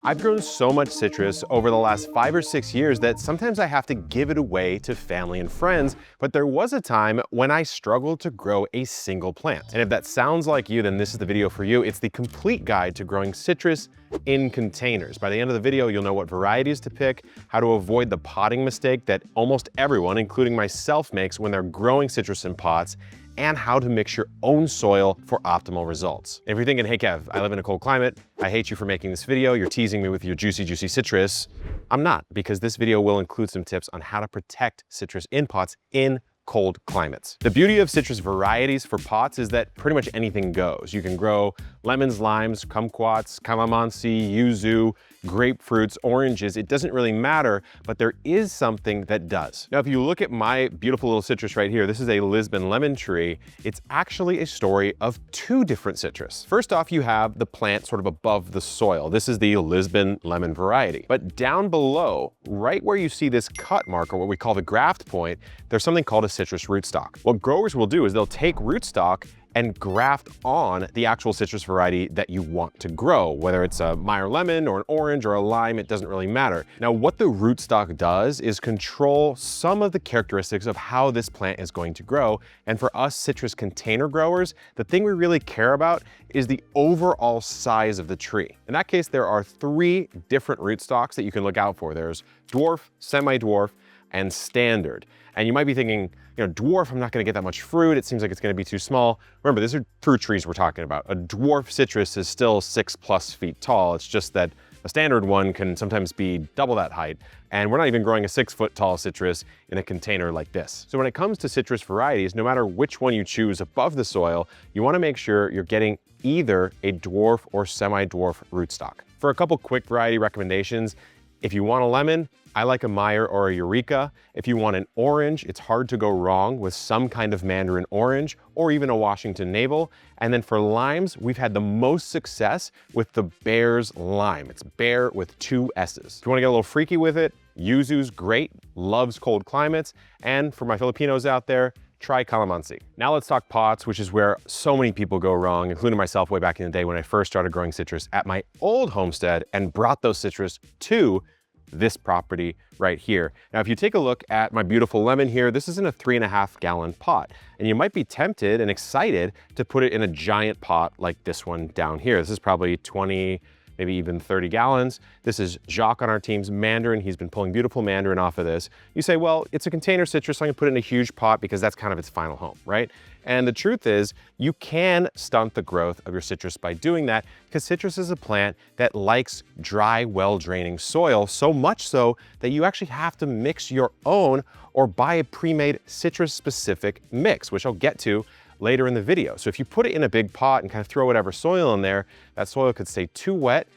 I've grown so much citrus over the last 5 or 6 years that sometimes I have to give it away to family and friends, but there was a time when I struggled to grow a single plant. And if that sounds like you, then this is the video for you. It's the complete guide to growing citrus in containers. By the end of the video, you'll know what varieties to pick, how to avoid the potting mistake that almost everyone, including myself, makes when they're growing citrus in pots, and how to mix your own soil for optimal results. If you're thinking, hey Kev, I live in a cold climate, I hate you for making this video, you're teasing me with your juicy citrus, I'm not, because this video will include some tips on how to protect citrus in pots in cold climates. The beauty of citrus varieties for pots is that pretty much anything goes. You can grow lemons, limes, kumquats, calamansi, yuzu, grapefruits, oranges. It doesn't really matter, but there is something that does. Now, if you look at my beautiful little citrus right here, this is a Lisbon lemon tree. It's actually a story of two different citrus. First off, you have the plant sort of above the soil. This is the Lisbon lemon variety. But down below, right where you see this cut mark, or what we call the graft point, there's something called a citrus rootstock. What growers will do is they'll take rootstock and graft on the actual citrus variety that you want to grow, whether it's a Meyer lemon or an orange or a lime, it doesn't really matter. Now, what the rootstock does is control some of the characteristics of how this plant is going to grow. And for us citrus container growers, the thing we really care about is the overall size of the tree. In that case, there are 3 different rootstocks that you can look out for. There's dwarf, semi-dwarf, and standard. And you might be thinking, you know, dwarf, I'm not gonna get that much fruit. It seems like it's gonna be too small. Remember, these are fruit trees we're talking about. A dwarf citrus is still 6+ feet tall. It's just that a standard one can sometimes be double that height. And we're not even growing a 6-foot tall citrus in a container like this. So when it comes to citrus varieties, no matter which one you choose above the soil, you wanna make sure you're getting either a dwarf or semi-dwarf rootstock. For a couple quick variety recommendations, if you want a lemon, I like a Meyer or a Eureka. If you want an orange, it's hard to go wrong with some kind of Mandarin orange or even a Washington navel. And then for limes, we've had the most success with the Bear's lime. It's Bear with 2 S's. If you want to get a little freaky with it, yuzu's great, loves cold climates. And for my Filipinos out there, try calamansi. Now let's talk pots, which is where so many people go wrong, including myself way back in the day when I first started growing citrus at my old homestead and brought those citrus to this property right here. Now, if you take a look at my beautiful lemon here, this is in a 3.5 gallon pot. And you might be tempted and excited to put it in a giant pot like this one down here. This is probably 20, maybe even 30 gallons. This is Jacques on our team's Mandarin. He's been pulling beautiful Mandarin off of this. You say, well, it's a container citrus, so I'm gonna put it in a huge pot because that's kind of its final home, right? And the truth is, you can stunt the growth of your citrus by doing that because citrus is a plant that likes dry, well-draining soil, so much so that you actually have to mix your own or buy a pre-made citrus-specific mix, which I'll get to later in the video. So if you put it in a big pot and kind of throw whatever soil in there, that soil could stay too wet,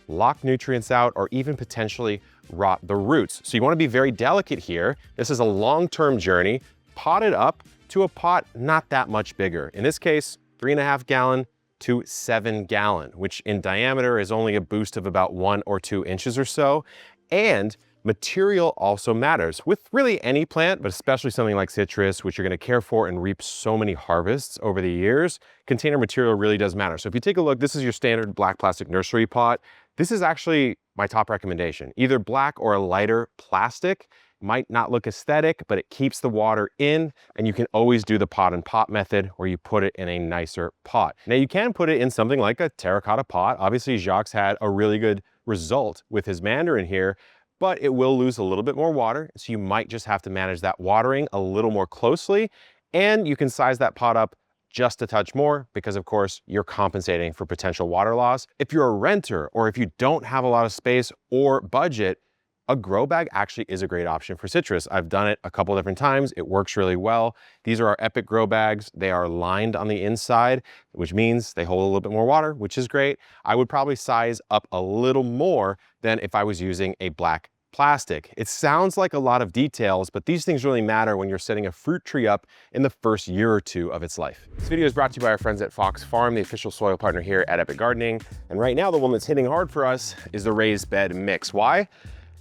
lock nutrients out, or even potentially rot the roots. So you want to be very delicate here. This is a long-term journey. Pot it up to a pot not that much bigger. In this case, 3.5 gallon to 7 gallon, which in diameter is only a boost of about 1 or 2 inches or so. And material also matters with really any plant, but especially something like citrus, which you're gonna care for and reap so many harvests over the years. Container material really does matter. So if you take a look, this is your standard black plastic nursery pot. This is actually my top recommendation. Either black or a lighter plastic. Might not look aesthetic, but it keeps the water in, and you can always do the pot and pot method where you put it in a nicer pot. Now you can put it in something like a terracotta pot. Obviously Jacques had a really good result with his Mandarin here, but it will lose a little bit more water. So you might just have to manage that watering a little more closely, and you can size that pot up just a touch more because of course you're compensating for potential water loss. If you're a renter or if you don't have a lot of space or budget, a grow bag actually is a great option for citrus. I've done it a couple different times. It works really well. These are our Epic grow bags. They are lined on the inside, which means they hold a little bit more water, which is great. I would probably size up a little more than if I was using a black plastic. It sounds like a lot of details, but these things really matter when you're setting a fruit tree up in the first year or 2 of its life. This video is brought to you by our friends at Fox Farm, the official soil partner here at Epic Gardening. And right now, the one that's hitting hard for us is the raised bed mix. Why?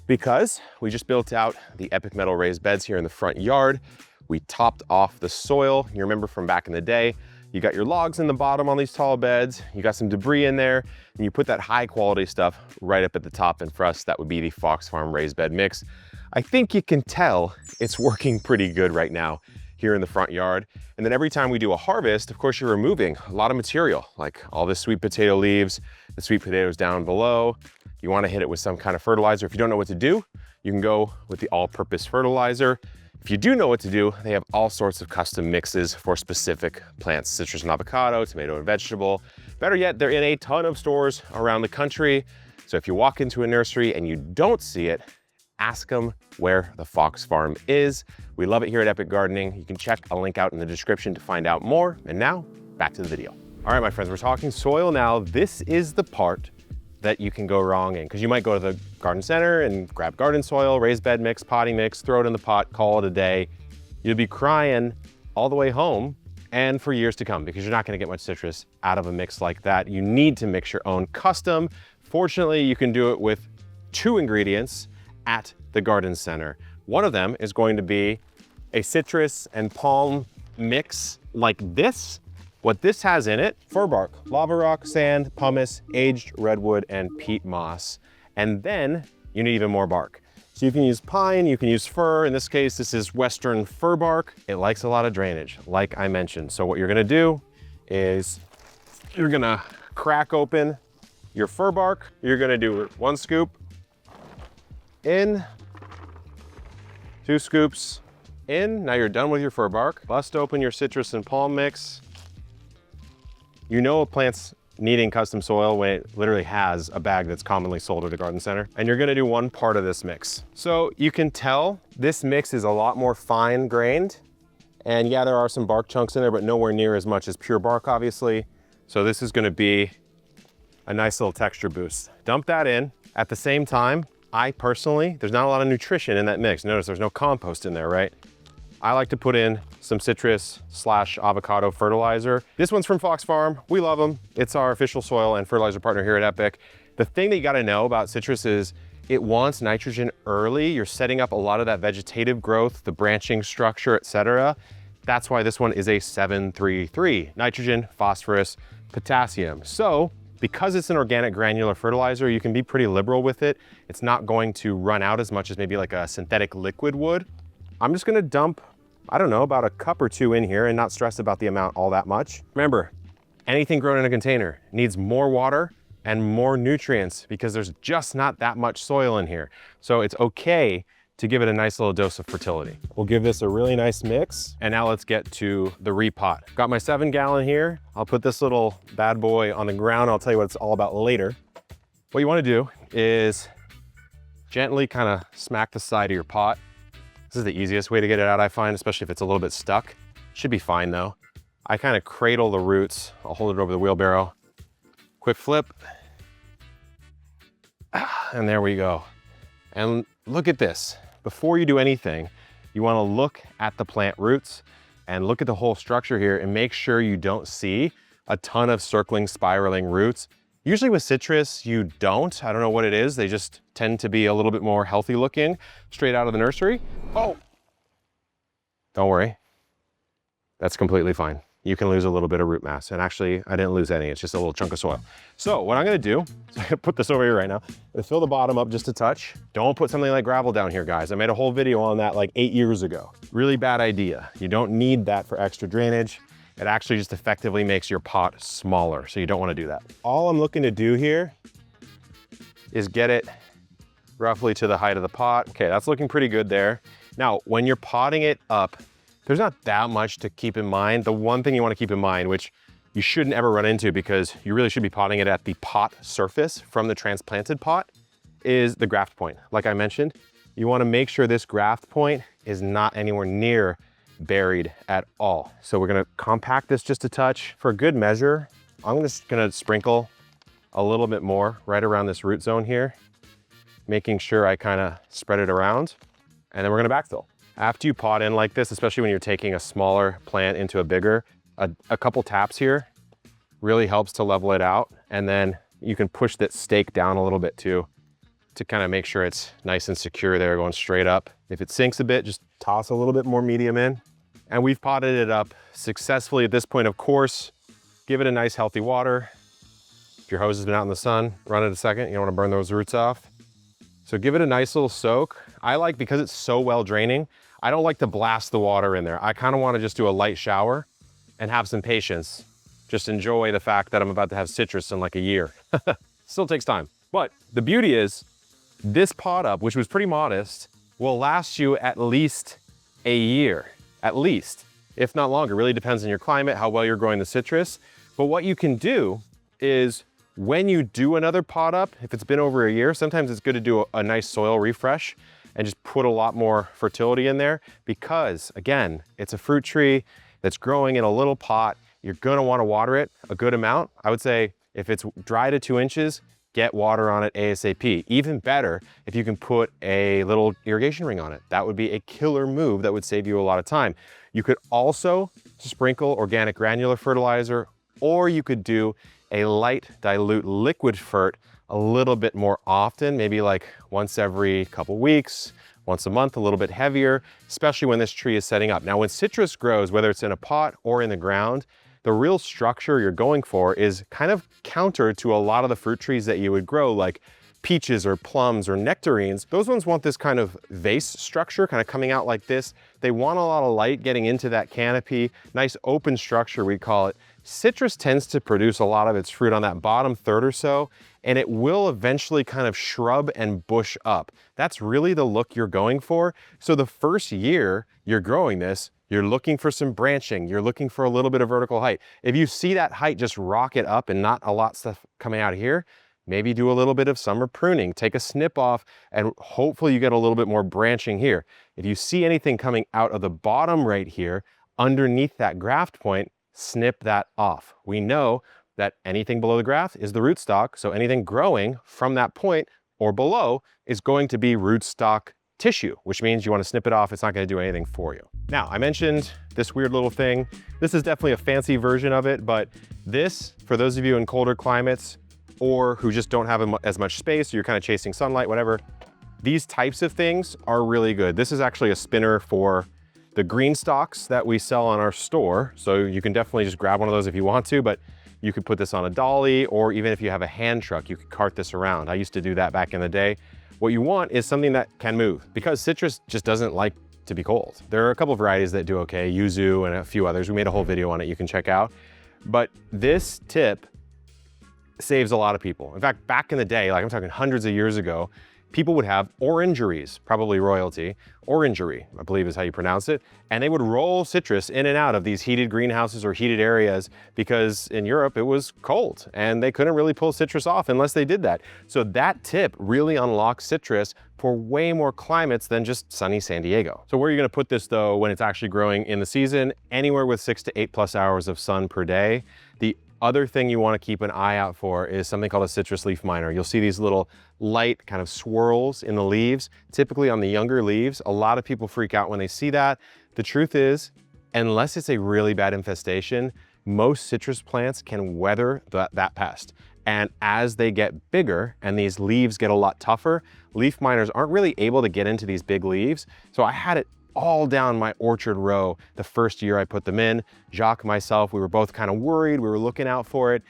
Because we just built out the Epic metal raised beds here in the front yard. We topped off the soil. You remember from back in the day, you You got your logs in the bottom on these tall beds, you got some debris in there, and you put that high quality stuff right up at the top. And for us, that would be the Fox Farm raised bed mix. I think you can tell it's working pretty good right now here in the front yard. And then every time we do a harvest, of course, you're removing a lot of material, like all the sweet potato leaves, the sweet potatoes down below. You want to hit it with some kind of fertilizer. If you don't know what to do, you can go with the all-purpose fertilizer. If you do know what to do, they have all sorts of custom mixes for specific plants, citrus and avocado, tomato and vegetable. Better yet, they're in a ton of stores around the country. So if you walk into a nursery and you don't see it, ask them where the Fox Farm is. We love it here at Epic Gardening. You can check a link out in the description to find out more. And now, back to the video. All right, my friends, we're talking soil now. This is the part that you can go wrong in, because you might go to the garden center and grab garden soil, raised bed mix, potting mix, throw it in the pot, call it a day. You'll be crying all the way home and for years to come, because you're not gonna get much citrus out of a mix like that. You need to mix your own custom. Fortunately, you can do it with 2 ingredients at the garden center. One of them is going to be a citrus and palm mix like this. What this has in it: fir bark, lava rock, sand, pumice, aged redwood, and peat moss. And then you need even more bark. So you can use pine, you can use fir. In this case, this is western fir bark. It likes a lot of drainage, like I mentioned. So what you're gonna do is you're gonna crack open your fir bark. You're gonna do 1 scoop in, 2 scoops in. Now you're done with your fir bark. Bust open your citrus and palm mix. You know a plant's needing custom soil when it literally has a bag that's commonly sold at a garden center. And you're gonna do 1 part of this mix. So you can tell this mix is a lot more fine grained. And yeah, there are some bark chunks in there, but nowhere near as much as pure bark, obviously. So this is gonna be a nice little texture boost. Dump that in. At the same time, I personally, there's not a lot of nutrition in that mix. Notice there's no compost in there, right? I like to put in some citrus/avocado fertilizer. This one's from Fox Farm. We love them. It's our official soil and fertilizer partner here at Epic. The thing that you gotta know about citrus is it wants nitrogen early. You're setting up a lot of that vegetative growth, the branching structure, etc. That's why this one is a 7-3-3, nitrogen, phosphorus, potassium. So because it's an organic granular fertilizer, you can be pretty liberal with it. It's not going to run out as much as maybe like a synthetic liquid would. I'm just gonna dump, I don't know, about a cup or 2 in here and not stress about the amount all that much. Remember, anything grown in a container needs more water and more nutrients because there's just not that much soil in here. So it's okay to give it a nice little dose of fertility. We'll give this a really nice mix. And now let's get to the repot. Got my 7-gallon here. I'll put this little bad boy on the ground. I'll tell you what it's all about later. What you wanna do is gently kind of smack the side of your pot. This is the easiest way to get it out, I find, especially if it's a little bit stuck. Should be fine though. I kind of cradle the roots. I'll hold it over the wheelbarrow. Quick flip. And there we go. And look at this. Before you do anything, you want to look at the plant roots and look at the whole structure here and make sure you don't see a ton of circling, spiraling roots. Usually with citrus, you don't. I don't know what it is. They just tend to be a little bit more healthy looking straight out of the nursery. Oh, don't worry. That's completely fine. You can lose a little bit of root mass. And actually, I didn't lose any. It's just a little chunk of soil. So what I'm gonna do, so I'm gonna put this over here right now. I'm gonna fill the bottom up just a touch. Don't put something like gravel down here, guys. I made a whole video on that like 8 years ago. Really bad idea. You don't need that for extra drainage. It actually just effectively makes your pot smaller, so you don't want to do that. All I'm looking to do here is get it roughly to the height of the pot. Okay, that's looking pretty good there. Now, when you're potting it up, there's not that much to keep in mind. The one thing you want to keep in mind, which you shouldn't ever run into because you really should be potting it at the pot surface from the transplanted pot, is the graft point. Like I mentioned, you want to make sure this graft point is not anywhere near buried at all. So we're gonna compact this just a touch. For a good measure, I'm just gonna sprinkle a little bit more right around this root zone here, making sure I kind of spread it around, and then we're gonna backfill. After you pot in like this, especially when you're taking a smaller plant into a bigger, a couple taps here really helps to level it out, and then you can push that stake down a little bit too to kind of make sure it's nice and secure there, going straight up. If it sinks a bit, just toss a little bit more medium in, and we've potted it up successfully at this point. Of course, give it a nice healthy water. If your hose has been out in the sun, run it a second. You don't want to burn those roots off. So give it a nice little soak. I like, because it's so well draining, I don't like to blast the water in there. I kind of want to just do a light shower and have some patience. Just enjoy the fact that I'm about to have citrus in like a year. Still takes time. But the beauty is, this pot up, which was pretty modest, will last you at least a year. At least, if not longer. Really depends on your climate, how well you're growing the citrus. But what you can do is, when you do another pot up, if it's been over a year, sometimes it's good to do a nice soil refresh and just put a lot more fertility in there, because again, it's a fruit tree that's growing in a little pot. You're gonna wanna water it a good amount. I would say if it's dry to 2 inches, get water on it ASAP. Even better if you can put a little irrigation ring on it. That would be a killer move that would save you a lot of time. You could also sprinkle organic granular fertilizer, or you could do a light dilute liquid fert a little bit more often, maybe like once every couple weeks, once a month, a little bit heavier, especially when this tree is setting up. Now, when citrus grows, whether it's in a pot or in the ground, the real structure you're going for is kind of counter to a lot of the fruit trees that you would grow, like peaches or plums or nectarines. Those ones want this kind of vase structure, kind of coming out like this. They want a lot of light getting into that canopy, nice open structure, we call it. Citrus tends to produce a lot of its fruit on that bottom third or so, and it will eventually kind of shrub and bush up. That's really the look you're going for. So the first year you're growing this, you're looking for some branching, you're looking for a little bit of vertical height. If you see that height just rocket up and not a lot of stuff coming out of here, maybe do a little bit of summer pruning, take a snip off, and hopefully you get a little bit more branching here. If you see anything coming out of the bottom right here, underneath that graft point, snip that off. We know that anything below the graft is the rootstock, so anything growing from that point or below is going to be rootstock tissue, which means you want to snip it off. It's not going to do anything for you. Now, I mentioned this weird little thing. This is definitely a fancy version of it, but this, for those of you in colder climates or who just don't have as much space, or you're kind of chasing sunlight, whatever, these types of things are really good. This is actually a spinner for the green stalks that we sell on our store. So you can definitely just grab one of those if you want to, but you could put this on a dolly, or even if you have a hand truck, you could cart this around. I used to do that back in the day. What you want is something that can move, because citrus just doesn't like to be cold. There are a couple varieties that do okay, yuzu and a few others. We made a whole video on it you can check out. But this tip saves a lot of people. In fact, back in the day, like I'm talking hundreds of years ago, people would have orangeries, probably royalty, orangery, I believe is how you pronounce it, and they would roll citrus in and out of these heated greenhouses or heated areas, because in Europe it was cold and they couldn't really pull citrus off unless they did that. So that tip really unlocks citrus for way more climates than just sunny San Diego. So where are you gonna put this though when it's actually growing in the season? Anywhere with 6 to 8+ hours of sun per day. The other thing you want to keep an eye out for is something called a citrus leaf miner. You'll see these little light kind of swirls in the leaves, typically on the younger leaves. A lot of people freak out when they see that. The truth is, unless it's a really bad infestation, most citrus plants can weather that pest. And as they get bigger and these leaves get a lot tougher, leaf miners aren't really able to get into these big leaves. So I had it all down my orchard row the first year I put them in. Jacques and myself, we were both kind of worried. We were looking out for it.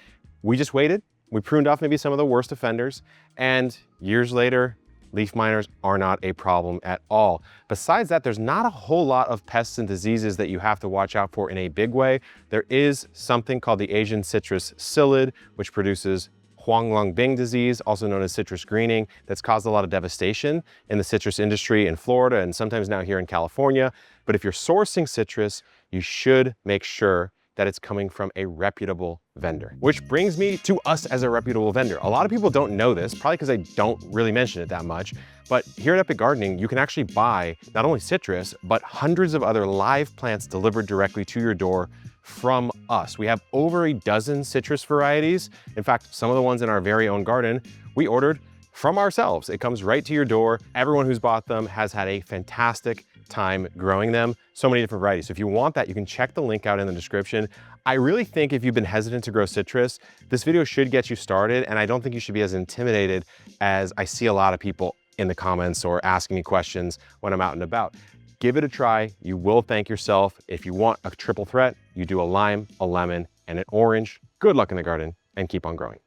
We just waited. We pruned off maybe some of the worst offenders. And years later, leaf miners are not a problem at all. Besides that, there's not a whole lot of pests and diseases that you have to watch out for in a big way. There is something called the Asian citrus psyllid, which produces Huanglongbing disease, also known as citrus greening, that's caused a lot of devastation in the citrus industry in Florida and sometimes now here in California. But if you're sourcing citrus, you should make sure that it's coming from a reputable vendor. Which brings me to us as a reputable vendor. A lot of people don't know this, probably because I don't really mention it that much, but here at Epic Gardening, you can actually buy not only citrus, but hundreds of other live plants delivered directly to your door from us. We have over a dozen citrus varieties. In fact, some of the ones in our very own garden, we ordered from ourselves. It comes right to your door. Everyone who's bought them has had a fantastic time growing them. So many different varieties. So if you want that, you can check the link out in the description. I really think if you've been hesitant to grow citrus, this video should get you started, and I don't think you should be as intimidated as I see a lot of people in the comments or asking me questions when I'm out and about. Give it a try. You will thank yourself. If you want a triple threat, you do a lime, a lemon, and an orange. Good luck in the garden and keep on growing.